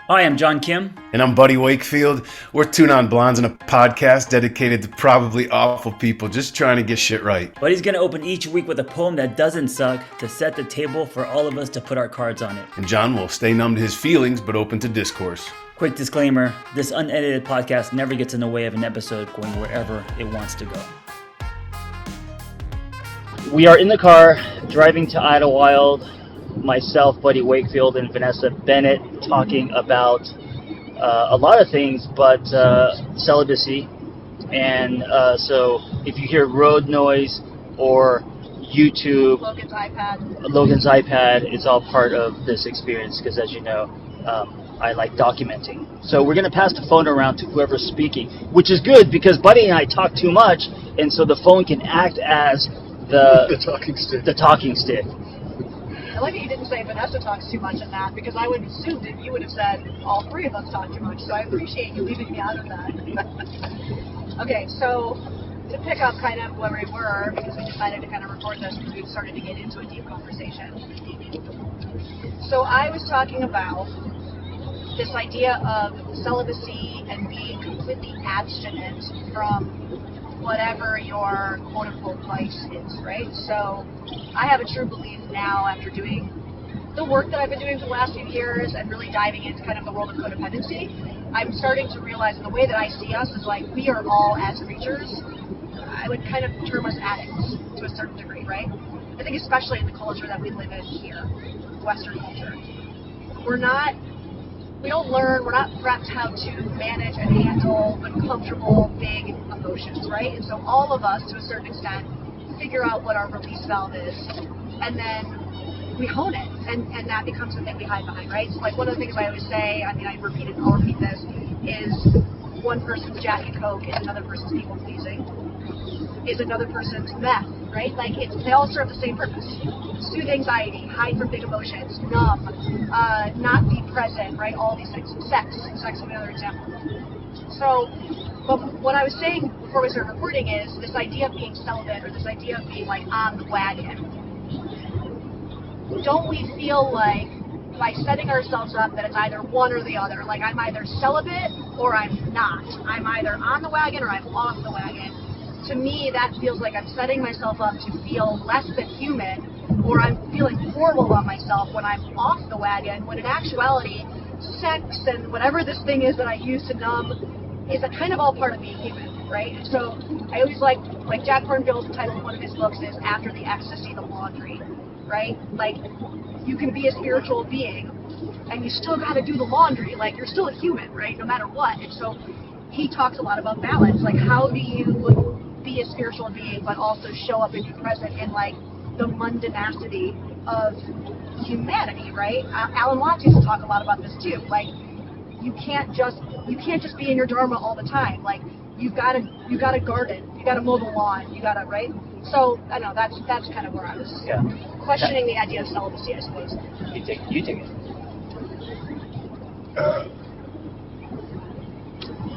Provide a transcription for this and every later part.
Hi, I'm John Kim. And I'm Buddy Wakefield. We're Two Non-Blondes, and a podcast dedicated to probably awful people just trying to get shit right. Buddy's gonna open each week with a poem that doesn't suck to set the table for all of us to put our cards on it. And John will stay numb to his feelings, but open to discourse. Quick disclaimer, this unedited podcast never gets in the way of an episode going wherever it wants to go. We are in the car, driving to Idlewild. Myself, Buddy Wakefield, and Vanessa Bennett talking about a lot of things, but celibacy. And so if you hear road noise or YouTube, Logan's iPad, it's all part of this experience because, as you know, I like documenting. So we're going to pass the phone around to whoever's speaking, which is good because Buddy and I talk too much, and so the phone can act as the talking stick. I like that you didn't say Vanessa talks too much in that, because I would have assumed that you would have said all three of us talk too much, so I appreciate you leaving me out of that. Okay, so to pick up kind of where we were, because we decided to kind of record this because we started to get into a deep conversation. So I was talking about this idea of celibacy and being completely abstinent from whatever your quote-unquote vice is, right? So I have a true belief now, after doing the work that I've been doing for the last few years and really diving into kind of the world of codependency, I'm starting to realize the way that I see us is like we are all, as creatures, I would kind of term us addicts to a certain degree, right? I think especially in the culture that we live in here, Western culture. We don't learn, we're not prepped how to manage and handle uncomfortable, big emotions, right? And so all of us, to a certain extent, figure out what our release valve is, and then we hone it, and that becomes the thing we hide behind, right? So like one of the things I always say, I'll repeat this, is one person's Jack and Coke is another person's people pleasing, is another person's meth, right? Like they all serve the same purpose. Soothe anxiety, hide from big emotions, numb, not be present, right? All these things. Sex is another example. So, but what I was saying before we started recording is this idea of being celibate, or this idea of being like on the wagon. Don't we feel like by setting ourselves up that it's either one or the other? Like I'm either celibate or I'm not. I'm either on the wagon or I'm off the wagon. To me, that feels like I'm setting myself up to feel less than human, or I'm feeling horrible about myself when I'm off the wagon, when in actuality, sex and whatever this thing is that I use to numb is a kind of all part of being human, right? And so I always like Jack Kornfield's title of one of his books is After the Ecstasy, the Laundry, right? Like, you can be a spiritual being, and you still got to do the laundry. Like, you're still a human, right? No matter what. And so he talks a lot about balance. Like, how do you be a spiritual being, but also show up and be present in, like, the mundanacity of humanity, right? Alan Watts used to talk a lot about this too. Like, you can't just be in your dharma all the time. Like, you gotta garden, you gotta mow the lawn, you gotta, right? So I know that's kind of where I was questioning the idea of celibacy, I suppose. You take it.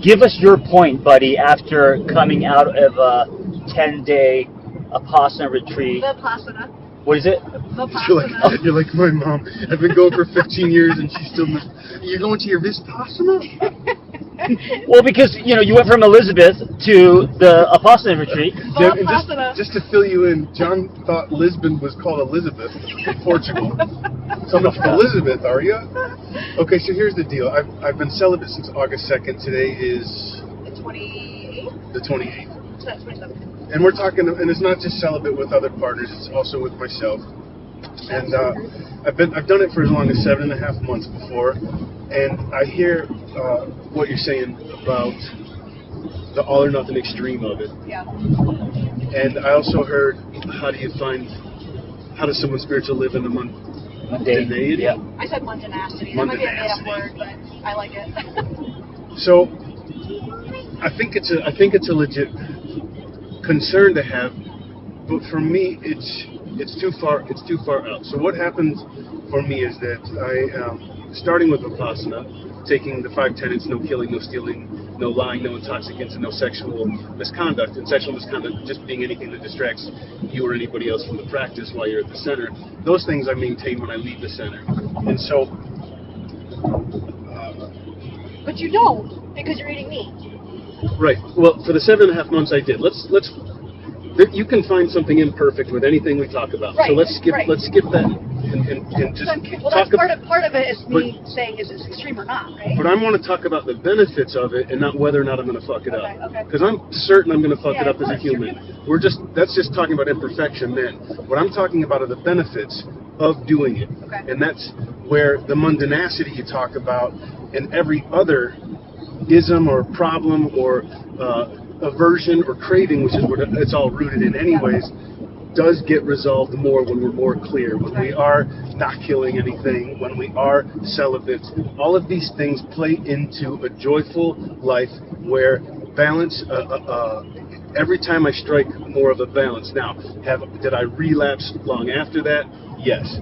Give us your point, Buddy, after coming out of a 10-day Vipassana retreat. Vipassana. What is it? Vipassana. You're like my mom. I've been going for 15 years and she's still. You're going to your Vipassana? Well, because you went from Elizabeth to the Vipassana retreat. Vipassana. Just to fill you in, John thought Lisbon was called Elizabeth in Portugal. So Elizabeth, are you? Okay, so here's the deal. I've been celibate since August 2nd. Today is The 28th? the 28th. So that's 27th. And we're talking, and it's not just celibate with other partners, it's also with myself. And I've done it for as long as 7.5 months before, and I hear what you're saying about the all or nothing extreme of it. Yeah. And I also heard, how does someone spiritual live in the mundanity? Yeah. I said mundanacity. That might be a made-up word, but I like it. So I think it's a legit concern to have, but for me it's too far out. So what happens for me is that I starting with Vipassana, taking the 5 tenets: no killing, no stealing, no lying, no intoxicants, and no sexual misconduct. And sexual misconduct just being anything that distracts you or anybody else from the practice while you're at the center. Those things I maintain when I leave the center. And so But you don't, because you're eating meat. Right. Well, for the 7.5 months I did. You can find something imperfect with anything we talk about. Right, So let's skip right. that and just Well, that's part of it is me saying is it extreme or not, right? But I want to talk about the benefits of it and not whether or not I'm going to fuck it up. Okay. Because I'm certain I'm going to fuck it up of as a course, human. That's just talking about imperfection then. What I'm talking about are the benefits of doing it. Okay. And that's where the mundanacity you talk about and every other ism or problem or aversion or craving, which is what it's all rooted in anyways, does get resolved more when we're more clear, when we are not killing anything, when we are celibate. All of these things play into a joyful life where balance, every time I strike more of a balance. Now, did I relapse long after that? Yes.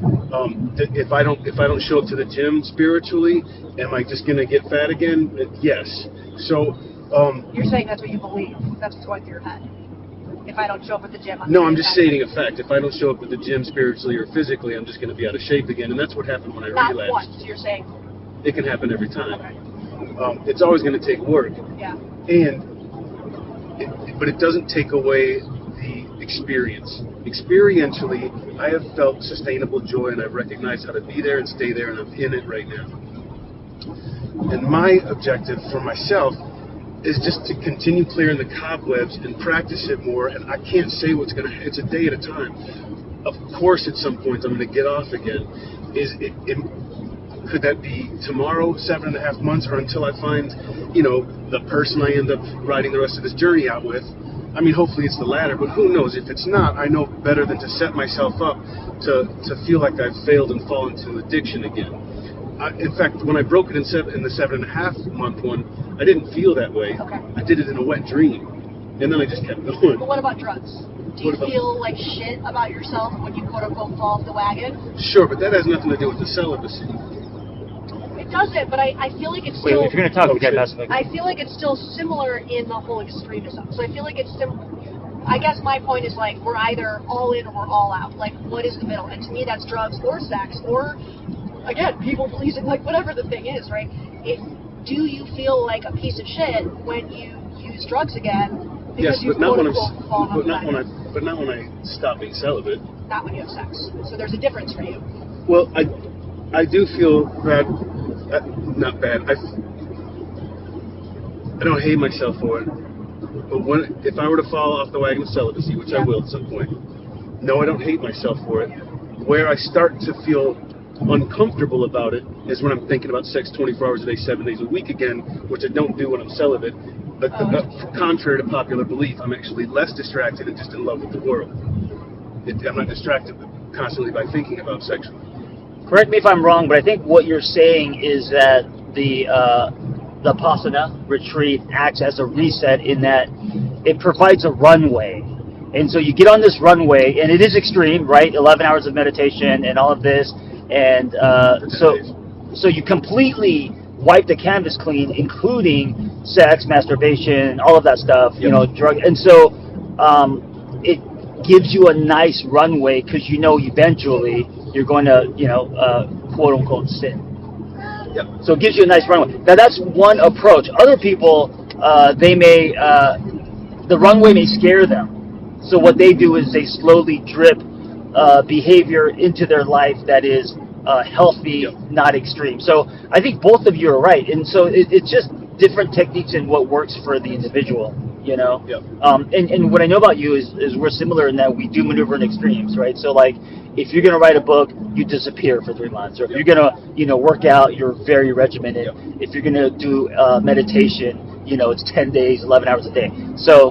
If I don't show up to the gym spiritually, am I just going to get fat again? Yes. So you're saying that's what you believe. That's what's going through your head. If I don't show up at the gym, I'm just stating a fact. If I don't show up at the gym spiritually or physically, I'm just going to be out of shape again, and that's what happened when I relapsed. Not once, you're saying. It can happen every time. Okay. It's always going to take work. Yeah. But it doesn't take away the experience. Experientially, I have felt sustainable joy, and I've recognized how to be there and stay there, and I'm in it right now. And my objective for myself is just to continue clearing the cobwebs and practice it more, and I can't say it's a day at a time. Of course, at some point, I'm going to get off again. Could that be tomorrow, 7.5 months, or until I find, the person I end up riding the rest of this journey out with? I mean, hopefully it's the latter, but who knows? If it's not, I know better than to set myself up to feel like I've failed and fallen into addiction again. In fact, when I broke it in the 7.5 month one, I didn't feel that way. Okay. I did it in a wet dream, and then I just kept going. But what about drugs? Do you feel like shit about yourself when you quote unquote fall off the wagon? Sure, but that has nothing to do with the celibacy. It doesn't, but I feel like it's still. Wait, if you're going to talk, we got to I feel like it's still similar in the whole extremism. So I feel like it's I guess my point is like we're either all in or we're all out. Like what is the middle? And to me, that's drugs or sex or, again, people pleasing, like whatever the thing is, right? Do you feel like a piece of shit when you use drugs again? Yes, but not when I stop being celibate. Not when you have sex. So there's a difference for you. Well, I do feel bad. Not bad. I don't hate myself for it. But if I were to fall off the wagon of celibacy, which I will at some point, no, I don't hate myself for it. Where I start to feel uncomfortable about it is when I'm thinking about sex 24 hours a day, 7 days a week again, which I don't do when I'm celibate. But contrary to popular belief, I'm actually less distracted and just in love with the world. I'm not distracted constantly by thinking about sex. Correct me if I'm wrong, but I think what you're saying is that the Vipassana retreat acts as a reset in that it provides a runway. And so you get on this runway, and it is extreme, right? 11 hours of meditation and all of this. And so you completely wipe the canvas clean, including sex, masturbation, all of that stuff, drug. And so it gives you a nice runway because eventually you're going to, quote unquote, sin. Yep. So it gives you a nice runway. Now that's one approach. Other people, the runway may scare them. So what they do is they slowly drip behavior into their life that is healthy, not extreme. So I think both of you are right. And so it's just different techniques and what works for the individual, Yep. And what I know about you is we're similar in that we do maneuver in extremes, right? So like if you're going to write a book, you disappear for 3 months. Or if you're going to, work out, you're very regimented. Yep. If you're going to do meditation, it's 10 days, 11 hours a day. So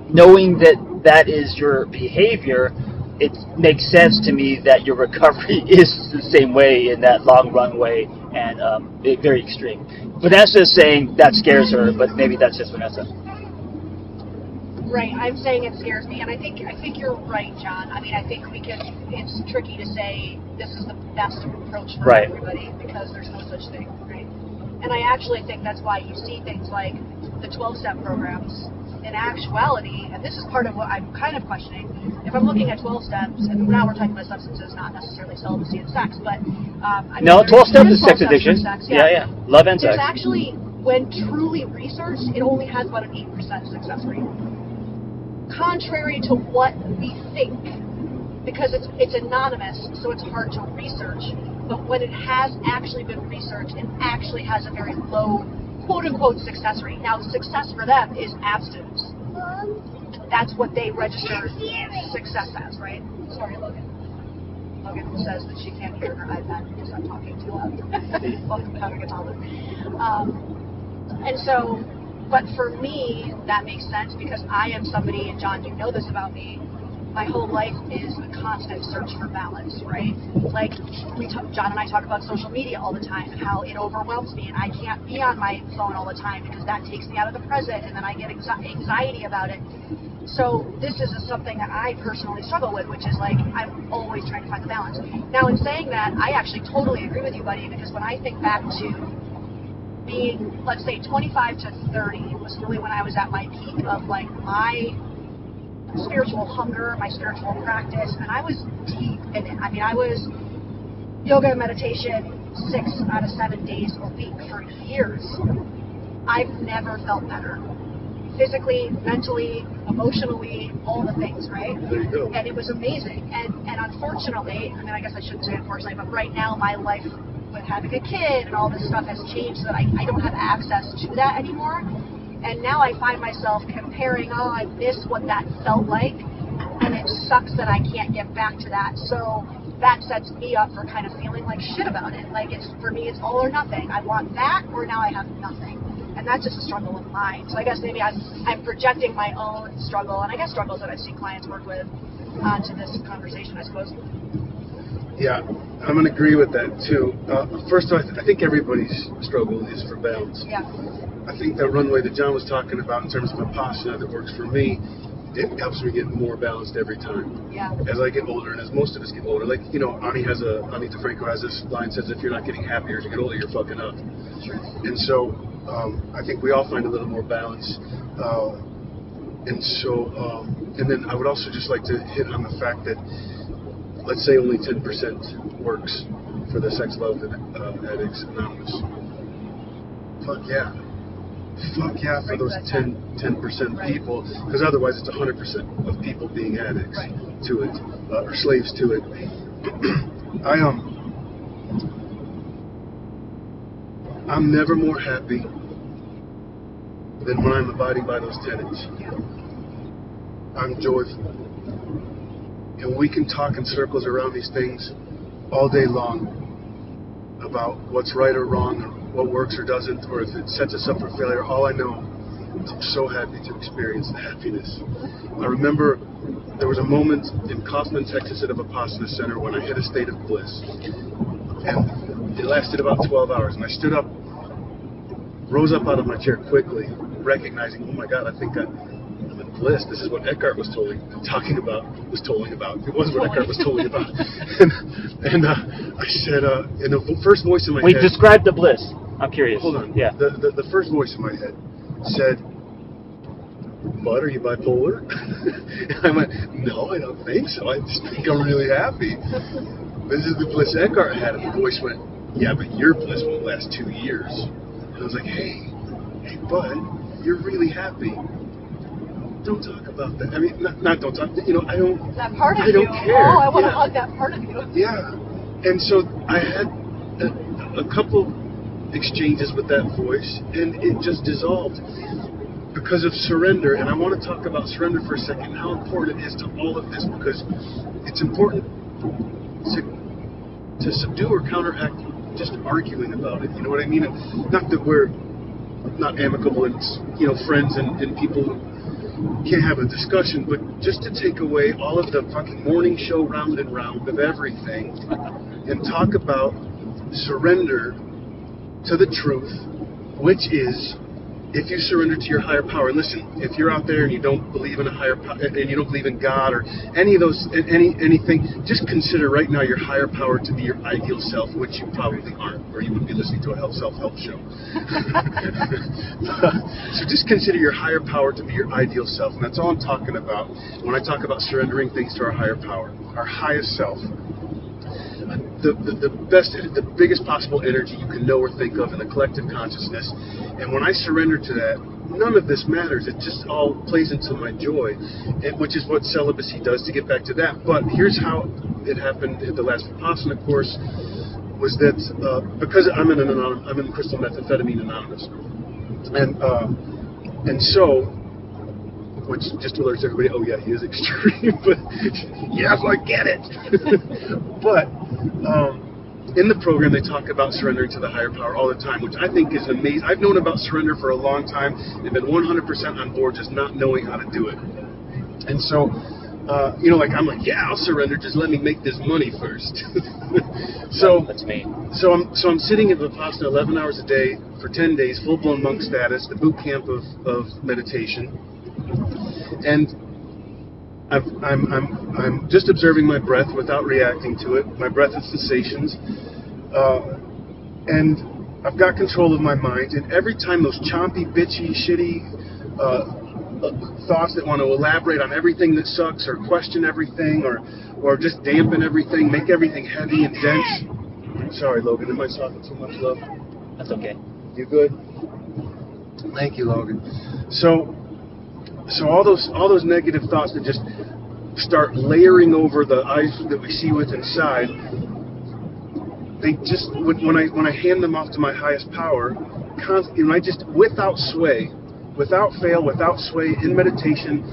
knowing that is your behavior, it makes sense to me that your recovery is the same way in that long runway and very extreme. Vanessa is saying that scares her, but maybe that's just Vanessa. Right, I'm saying it scares me, and I think you're right, John. I mean, I think it's tricky to say this is the best approach for everybody because there's no such thing, right? And I actually think that's why you see things like the 12-step programs in actuality, and this is part of what I'm kind of questioning, if I'm looking at 12 steps, and now we're talking about substances, not necessarily celibacy and sex, but no, 12 steps is 12 sex addiction. Sex, Yeah, love and sex. There's actually, when truly researched, it only has about an 8% success rate. Contrary to what we think, because it's anonymous, so it's hard to research. But when it has actually been researched, it actually has a very low, quote-unquote, success rate. Now, success for them is abstinence. That's what they register success as, right? Sorry, Logan. Logan says that she can't hear her iPad because I'm talking too loud. Welcome to having a toddler. And so, but for me, that makes sense because I am somebody, and John, you know this about me, my whole life is a constant search for balance, right? Like, John and I talk about social media all the time and how it overwhelms me, and I can't be on my phone all the time because that takes me out of the present, and then I get anxiety about it. So this is something that I personally struggle with, which is like, I'm always trying to find the balance. Now, in saying that, I actually totally agree with you, buddy, because when I think back to being, let's say, 25 to 30 was really when I was at my peak of like my spiritual hunger, my spiritual practice, and I was deep in it. I mean, I was yoga and meditation 6 out of 7 days a week for years. I've never felt better. Physically, mentally, emotionally, all the things, right? There you go. And it was amazing. And unfortunately, I mean, I guess I shouldn't say unfortunately, but right now my life with having a kid and all this stuff has changed so that I don't have access to that anymore. And now I find myself comparing, I miss what that felt like, and it sucks that I can't get back to that. So that sets me up for kind of feeling like shit about it. Like, for me, it's all or nothing. I want that, or now I have nothing. And that's just a struggle of mine. So I guess maybe I'm projecting my own struggle, and I guess struggles that I've seen clients work with, to this conversation, I suppose. Yeah, I'm going to agree with that, too. First of all, I think everybody's struggle is for balance. Yeah. I think that runway that John was talking about in terms of Vipassana that works for me, it helps me get more balanced every time. Yeah. As I get older, and as most of us get older, like, Ani DeFranco has this line says, if you're not getting happier as you get older, you're fucking up. Sure. And so I think we all find a little more balance. And then I would also just like to hit on the fact that, let's say only 10% works for the Sex Love Addicts Anonymous. Fuck yeah for those 10% people, because otherwise it's 100% of people being addicts to it, or slaves to it. I'm never more happy than when I'm abiding by those tenets. I'm joyful. And we can talk in circles around these things all day long about what's right or wrong, or what works or doesn't, or if it sets us up for failure. All I know is I'm so happy to experience the happiness. I remember there was a moment in Kaufman, Texas at a Vipassana center when I hit a state of bliss. And it lasted about 12 hours. And I stood up, rose up out of my chair quickly, recognizing, oh my God, I think I'm in bliss. This is what Eckhart was tolling about. It was what Eckhart was tolling about. And I said, and the first voice in my head... described the bliss. I'm curious. Hold on. Yeah. The first voice in my head said, Bud, are you bipolar? And I went, no, I don't think so. I just think I'm really happy. This is the bliss Eckhart had. And the voice went, yeah, but your bliss won't last 2 years. And I was like, hey, Bud, you're really happy. Don't talk about that. I mean, not don't talk. I don't. That part of I don't care. Oh, I want to hug that part of you. Yeah. And so I had a couple exchanges with that voice, and it just dissolved because of surrender. And I want to talk about surrender for a second, how important it is to all of this, because it's important to subdue or counteract just arguing about it. You know what I mean? Not that we're not amicable and friends and people who can't have a discussion, but just to take away all of the fucking morning show round and round of everything and talk about surrender to the truth, which is if you surrender to your higher power, and listen, if you're out there and you don't believe in a higher power, and you don't believe in God or any of those, anything, just consider right now your higher power to be your ideal self, which you probably aren't, or you would be listening to a self-help show. So just consider your higher power to be your ideal self, and that's all I'm talking about when I talk about surrendering things to our higher power, our highest self. The biggest possible energy you can know or think of in the collective consciousness. And when I surrender to that, none of this matters. It just all plays into my joy, which is what celibacy does, to get back to that. But here's how it happened at the last Vipassana course, was that because I'm in Crystal Methamphetamine Anonymous. And so, which just alerts everybody, oh yeah, he is extreme, but yes, I get it. But in the program, they talk about surrendering to the higher power all the time, which I think is amazing. I've known about surrender for a long time and been 100% on board, just not knowing how to do it. And so, I'm like, yeah, I'll surrender. Just let me make this money first. So that's me. So I'm sitting at Vipassana 11 hours a day for 10 days, full-blown monk status, the boot camp of meditation, and I'm just observing my breath without reacting to it, my breath and sensations, and I've got control of my mind. And every time those chompy, bitchy, shitty thoughts that want to elaborate on everything that sucks, or question everything, or just dampen everything, make everything heavy and dense. Sorry, Logan, am I talking too much, love? That's okay. You good? Thank you, Logan. So all those negative thoughts that just start layering over the ice that we see within inside, they just, when I hand them off to my highest power, I just, without sway, without fail, without sway, in meditation,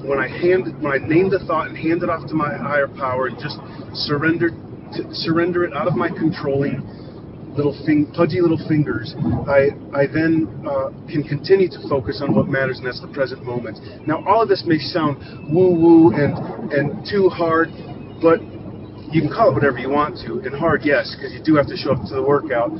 when I name the thought and hand it off to my higher power and just surrender it out of my controlling pudgy little fingers, I then can continue to focus on what matters, and that's the present moment. Now, all of this may sound woo-woo and too hard, but you can call it whatever you want to. And hard, yes, because you do have to show up to the workout,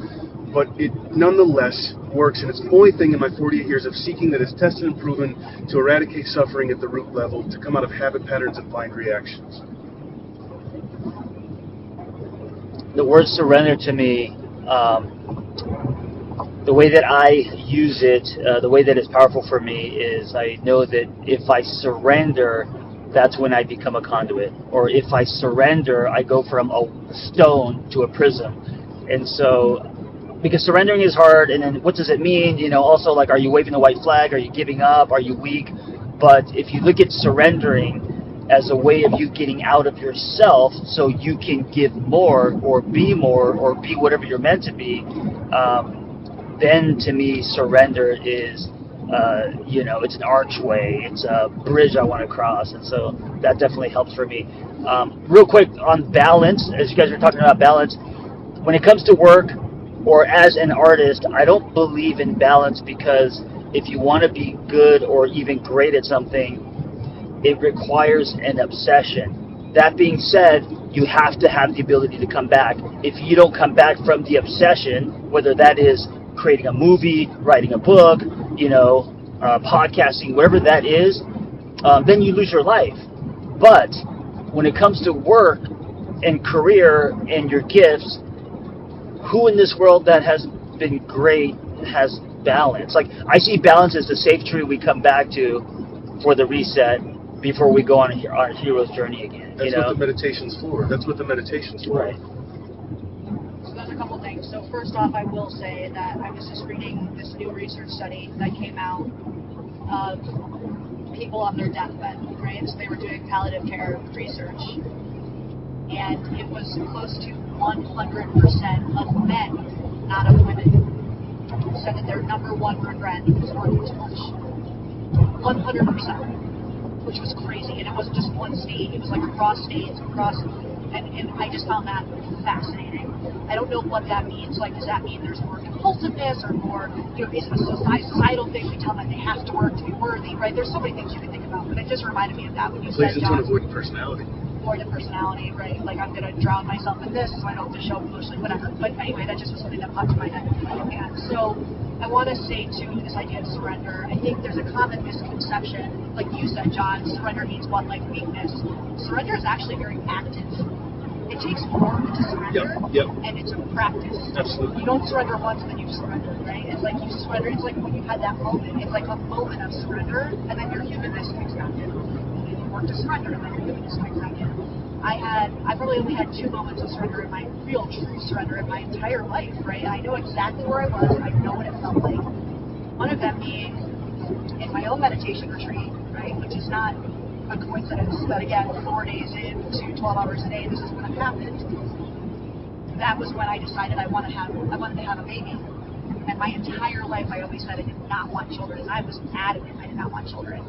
but it nonetheless works, and it's the only thing in my 48 years of seeking that is tested and proven to eradicate suffering at the root level, to come out of habit patterns and blind reactions. The word surrender to me, the way that I use it, the way that it's powerful for me is I know that if I surrender, that's when I become a conduit. Or if I surrender, I go from a stone to a prism. And so, because surrendering is hard, and then what does it mean? Also, like, are you waving the white flag? Are you giving up? Are you weak? But if you look at surrendering as a way of you getting out of yourself so you can give more or be whatever you're meant to be, then to me surrender is, it's an archway, it's a bridge I want to cross, and so that definitely helps for me. Real quick on balance, as you guys were talking about balance, when it comes to work or as an artist, I don't believe in balance, because if you want to be good or even great at something, it requires an obsession. That being said, you have to have the ability to come back. If you don't come back from the obsession, whether that is creating a movie, writing a book, podcasting, whatever that is, then you lose your life. But when it comes to work and career and your gifts, who in this world that has been great has balance? Like, I see balance as the safe tree we come back to for the reset before we go on a hero's journey again. That's what the meditation's for. Right. So there's a couple things. So first off, I will say that I was just reading this new research study that came out of people on their deathbed, right? So they were doing palliative care research, and it was close to 100% of men, not of women, said that their number one regret was working too much. 100%. Which was crazy, and it wasn't just one state, it was like across states, and I just found that fascinating. I don't know what that means. Like, does that mean there's more compulsiveness, or more, is it a societal thing? We tell them they have to work to be worthy, right? There's so many things you can think about, but it just reminded me of that when you said, John. Plays into an avoidant personality. avoidant personality, right? Like I'm gonna drown myself in this so I don't have to show emotionally, whatever. But anyway, that just was something that popped in my head. And so I want to say too, this idea of surrender, I think there's a common misconception, like you said, John, surrender means what, like weakness. Surrender is actually very active. It takes form to surrender, and it's a practice. Absolutely. You don't surrender once and then you surrender, right? It's like you surrender, it's like when you had that moment. It's like a moment of surrender, and then your humanness kicks back in. And you work to surrender, and then your humanness kicks back in. I probably only had 2 moments of surrender in my real, true surrender in my entire life, right? I know exactly where I was, I know what it felt like. One of them being in my own meditation retreat, right? Which is not a coincidence, but again, 4 days in to 12 hours a day, this is what happened. That was when I decided I wanted to have a baby. And my entire life, I always said I did not want children. And I was adamant I did not want children.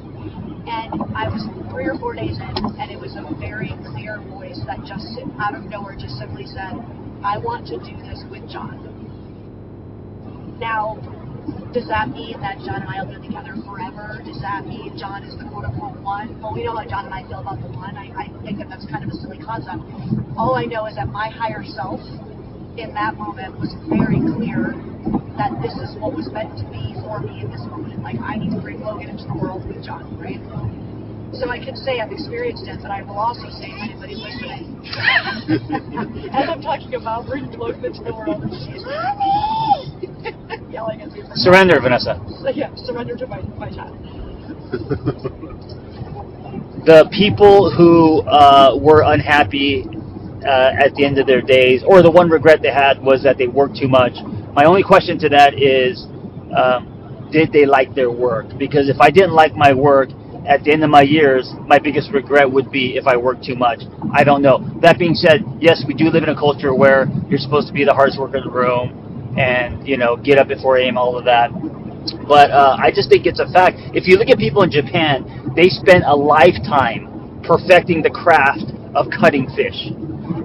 And I was 3 or 4 days in, and it was a very clear voice that just out of nowhere just simply said, I want to do this with John. Now, does that mean that John and I will be together forever? Does that mean John is the quote-unquote one? Well, we know how John and I feel about the one. I think that that's kind of a silly concept. All I know is that my higher self in that moment was very clear that this is what was meant to be for me in this moment. Like, I need to bring Logan into the world with John, right? So I can say I've experienced it, but I will also say to anybody listening, as I'm talking about bringing Logan into the world, she's yelling at me. Surrender, Vanessa. So, yeah, surrender to my child. The people who were unhappy at the end of their days, or the one regret they had was that they worked too much. My only question to that is, did they like their work? Because if I didn't like my work at the end of my years, my biggest regret would be if I worked too much. I don't know. That being said, yes, we do live in a culture where you're supposed to be the hardest worker in the room and, you know, get up at 4 a.m., all of that. But I just think it's a fact. If you look at people in Japan, they spend a lifetime perfecting the craft of cutting fish.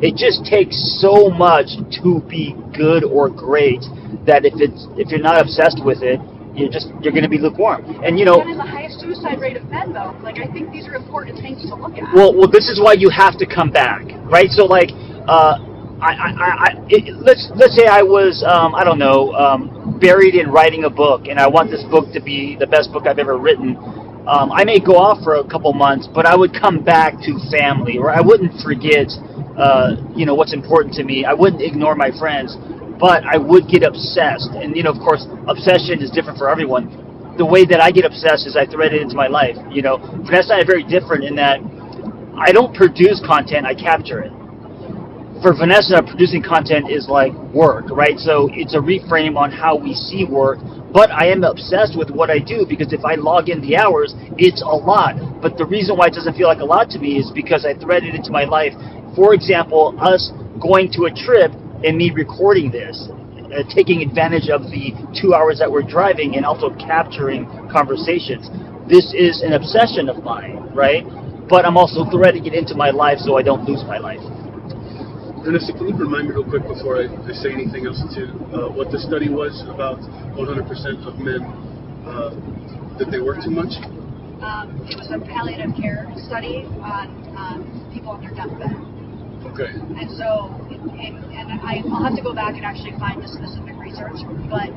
It just takes so much to be good or great that if you're not obsessed with it, you're going to be lukewarm. And you know, that is the highest suicide rate of men, though. Like, I think these are important things to look at. Well, this is why you have to come back, right? So, like, let's say I was, I don't know, buried in writing a book, and I want this book to be the best book I've ever written. I may go off for a couple months, but I would come back to family, or I wouldn't forget, what's important to me. I wouldn't ignore my friends, but I would get obsessed. And, you know, of course, obsession is different for everyone. The way that I get obsessed is I thread it into my life. You know, Vanessa and I are very different in that I don't produce content, I capture it. For Vanessa, producing content is like work, right? So it's a reframe on how we see work. But I am obsessed with what I do because if I log in the hours, it's a lot. But the reason why it doesn't feel like a lot to me is because I thread it into my life. For example, us going to a trip and me recording this, taking advantage of the 2 hours that we're driving and also capturing conversations. This is an obsession of mine, right? But I'm also threading it into my life so I don't lose my life. Vanessa, can you remind me real quick before I say anything else to what the study was about 100% of men that they work too much? It was a palliative care study on people on their deathbed. Okay. And so, I'll have to go back and actually find the specific research, but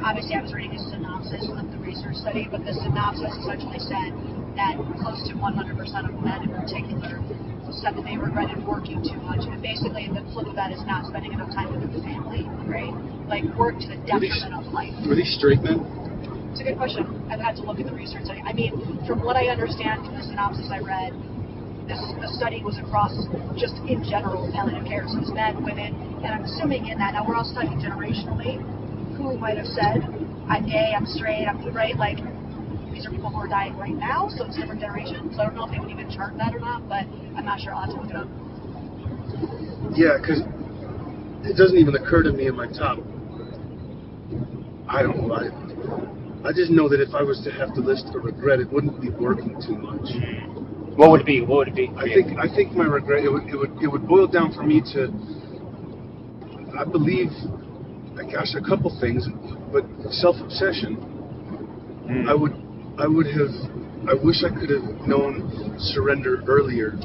obviously I was reading a synopsis of the research study, but the synopsis essentially said that close to 100% of men in particular said that they regretted working too much, and basically the flip of that is not spending enough time with the family, right? Like work to the detriment of life. Were these straight men? It's a good question. I've had to look at the research. I mean, from what I understand from the synopsis I read, the study was across just in general palliative care, so it's men, women, and I'm assuming in that, now we're all studying generationally, who might have said, I'm gay, I'm straight, I'm right, like, these are people who are dying right now, so it's a different generation, so I don't know if they would even chart that or not, but I'm not sure, I'll have to look it up. Yeah, because it doesn't even occur to me in my top. I don't know, I just know that if I was to have to list a regret, it wouldn't be working too much. What would it be? I think my regret it would boil down for me to, I believe, a couple things, but self-obsession. I wish I could have known surrender earlier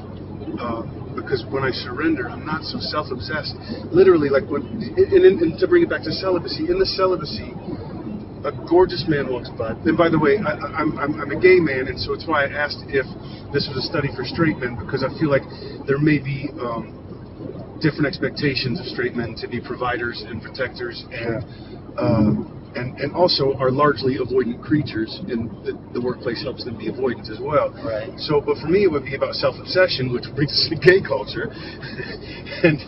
Because when I surrender, I'm not so self-obsessed. Literally, like and to bring it back to celibacy, in the celibacy, a gorgeous man walks by. And by the way, I'm a gay man, and so it's why I asked if this was a study for straight men, because I feel like there may be different expectations of straight men to be providers and protectors, and also are largely avoidant creatures, and the workplace helps them be avoidant as well. Right. So, but for me, it would be about self-obsession, which brings us to gay culture, and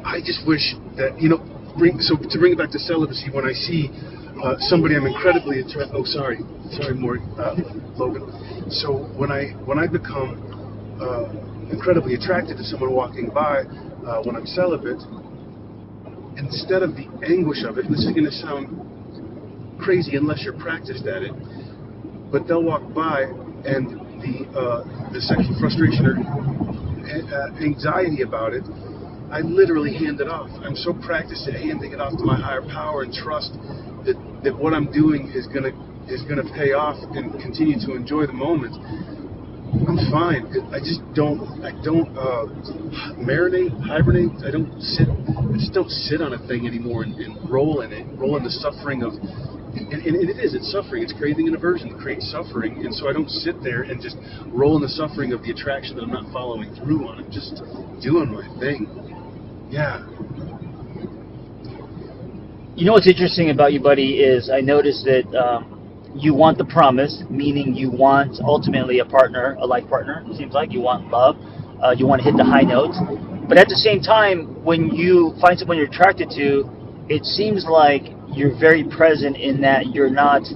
I just wish that, so to bring it back to celibacy, when I see somebody I'm incredibly attracted. Oh, sorry, Logan. So when I become incredibly attracted to someone walking by when I'm celibate, instead of the anguish of it, and this is going to sound crazy unless you're practiced at it, but they'll walk by and the sexual frustration or anxiety about it, I literally hand it off. I'm so practiced at handing it off to my higher power and trust that what I'm doing is gonna pay off and continue to enjoy the moment. I'm fine. I don't hibernate. I just don't sit on a thing anymore and roll in the suffering of, and it's suffering. It's craving and aversion that creates suffering, and so I don't sit there and just roll in the suffering of the attraction that I'm not following through on. I'm just doing my thing. Yeah. You know what's interesting about you, buddy, is I noticed that you want the promise, meaning you want ultimately a partner, a life partner. It seems like you want love. You want to hit the high notes. But at the same time, when you find someone you're attracted to, it seems like you're very present in that you're not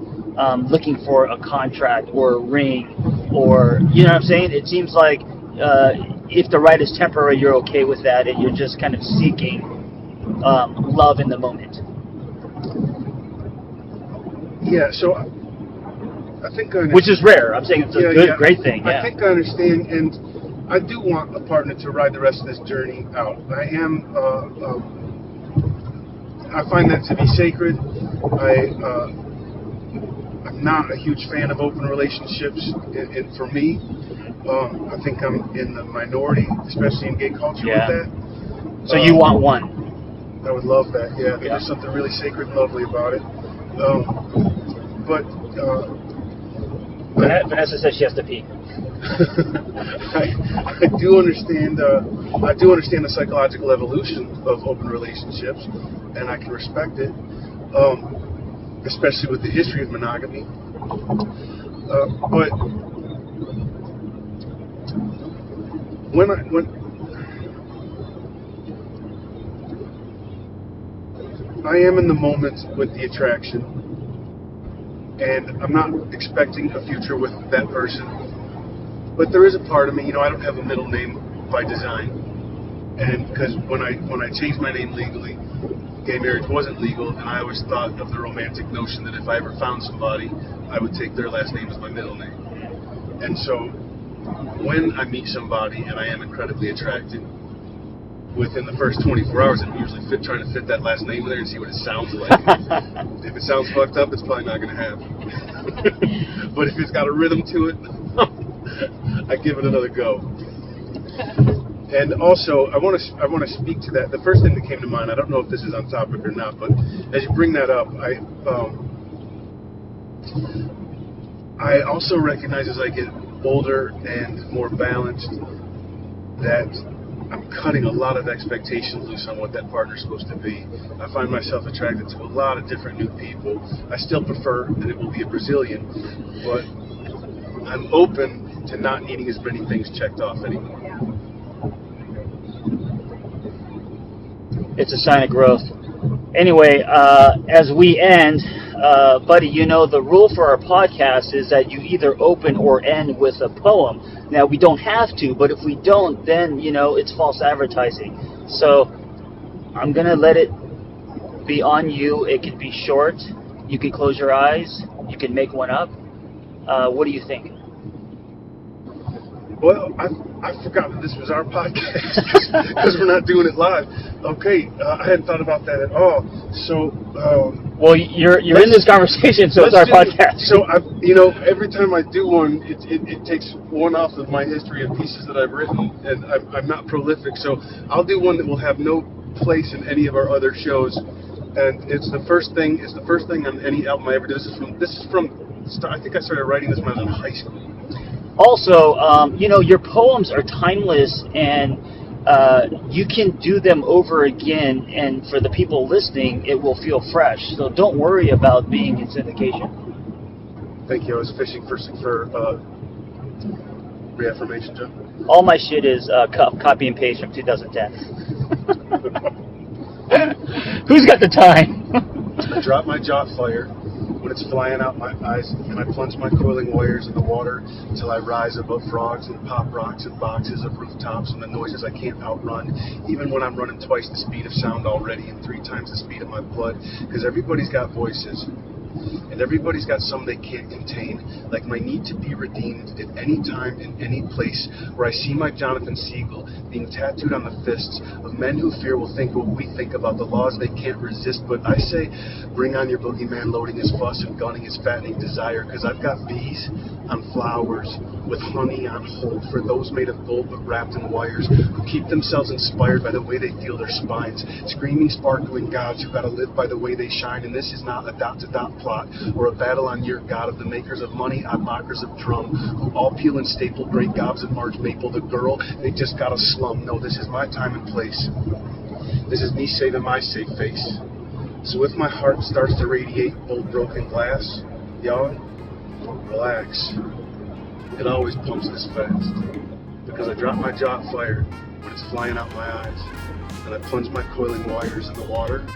looking for a contract or a ring, or, you know what I'm saying? It seems like if the ride is temporary, you're okay with that, and you're just kind of seeking love in the moment. Yeah, so I think I understand. Which is rare. I'm saying it's a great thing. Yeah. I think I understand, and I do want a partner to ride the rest of this journey out. I find that to be sacred. I'm not a huge fan of open relationships, and for me, I think I'm in the minority, especially in gay culture with that. So you want one? I would love that. Yeah, I think there's something really sacred and lovely about it. But Vanessa says she has to pee. I do understand the psychological evolution of open relationships, and I can respect it, especially with the history of monogamy. But when I am in the moment with the attraction, and I'm not expecting a future with that person, but there is a part of me, I don't have a middle name by design, and because when I changed my name legally, gay marriage wasn't legal, and I always thought of the romantic notion that if I ever found somebody, I would take their last name as my middle name. And so when I meet somebody and I am incredibly attracted, within the first 24 hours, I'm usually trying to fit that last name in there and see what it sounds like. If it sounds fucked up, it's probably not going to happen. But if it's got a rhythm to it, I give it another go. And also, I want to speak to that. The first thing that came to mind, I don't know if this is on topic or not, but as you bring that up, I also recognize as I get older and more balanced that I'm cutting a lot of expectations loose on what that partner's supposed to be. I find myself attracted to a lot of different new people. I still prefer that it will be a Brazilian, but I'm open to not needing as many things checked off anymore. It's a sign of growth. Anyway, as we end, buddy, the rule for our podcast is that you either open or end with a poem. Now, we don't have to, but if we don't, then, it's false advertising. So I'm going to let it be on you. It can be short. You can close your eyes. You can make one up. What do you think? Well, I forgot that this was our podcast because we're not doing it live. Okay, I hadn't thought about that at all. So Well, you're in this conversation, so it's our podcast. So every time I do one, it takes one off of my history of pieces that I've written, and I'm not prolific. So I'll do one that will have no place in any of our other shows, and it's the first thing. It's the first thing on any album I ever do. This is from. I think I started writing this when I was in high school. Also, your poems are timeless, and you can do them over again, and for the people listening, it will feel fresh. So don't worry about being in syndication. Thank you. I was fishing for reaffirmation, Joe. All my shit is copy and paste from 2010. Who's got the time? I drop my jaw fire when it's flying out my eyes, and I plunge my coiling wires in the water until I rise above frogs and pop rocks and boxes of rooftops and the noises I can't outrun, even when I'm running twice the speed of sound already and 3 times the speed of my blood, because everybody's got voices. And everybody's got some they can't contain, like my need to be redeemed at any time, in any place, where I see my Jonathan Siegel being tattooed on the fists of men who fear will think what we think about the laws they can't resist. But I say, bring on your boogeyman loading his fuss and gunning his fattening desire, because I've got bees on flowers with honey on hold for those made of gold but wrapped in wires, who keep themselves inspired by the way they feel their spines, screaming, sparkling gods who gotta live by the way they shine. And this is not a dot-to-dot plot or a battle on your god of the makers of money, odd mockers of drum, who all peel and staple great gobs of March maple. The girl, they just got a slum. No, this is my time and place. This is me saving my safe face. So if my heart starts to radiate old broken glass, y'all, relax. It always pumps this fast, because I drop my jaw at fire when it's flying out my eyes, and I plunge my coiling wires in the water